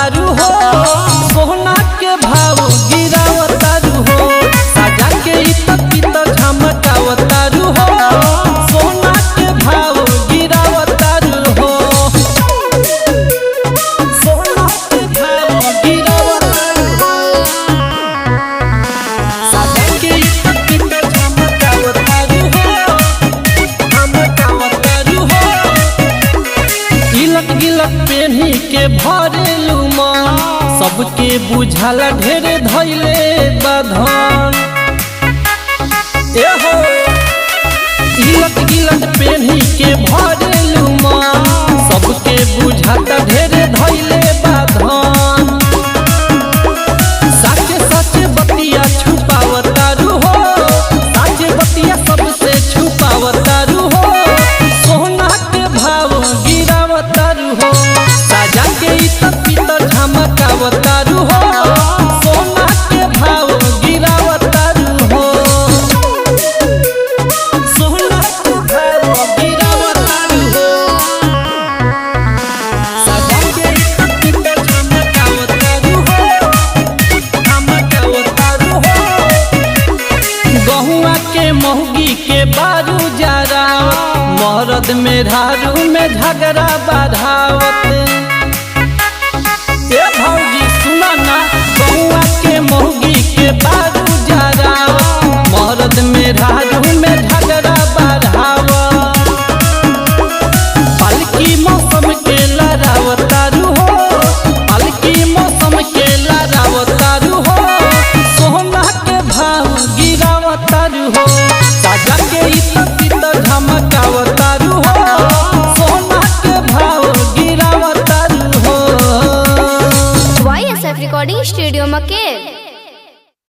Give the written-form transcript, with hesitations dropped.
गिरावतारू हो, सोना के भाव गिरावतारू हो, साजा के इतना झमकावतारू हो, सोना के भाव गिरावतारू हो, सोना के भाव गिरावतारू हो, साजा के इतना झमकावतारू हो, झमकावतारू हो। गिलक गिलक पेन्ही के भरेलू मन, सबके बुझाला ढेरे धैले बाधन। एहो गिलक गिलक पेन्ही के भरेलू मन, सबके बुझाता ढेरे धैले बाधन। साचे साचे बतिया छुपावतारू हो, साचे बतिया सबसे छुपावतारू हो, सोना के भाव गिरावतारू हो, साजा के इतना झमकावतारू हो, सोना के भाव गिरावतारू हो, सोना के भाव गिरावतारू हो, साजा के इतना झमकावतारू हो, झमकावतारू हो। गहुआ के महगी के बारू जरा, मरद में धारू में झगड़ा बढ़ावत। ए भौजी सुना ना, गहुआ के महगी के बारू जरा, मरद में धारू में झगड़ा बढ़ावत। पालकी मौसम के लड़ावतारू हो, पालकी मौसम के लड़ावतारू हो, सोना के भाव गिरावतारू हो, साजा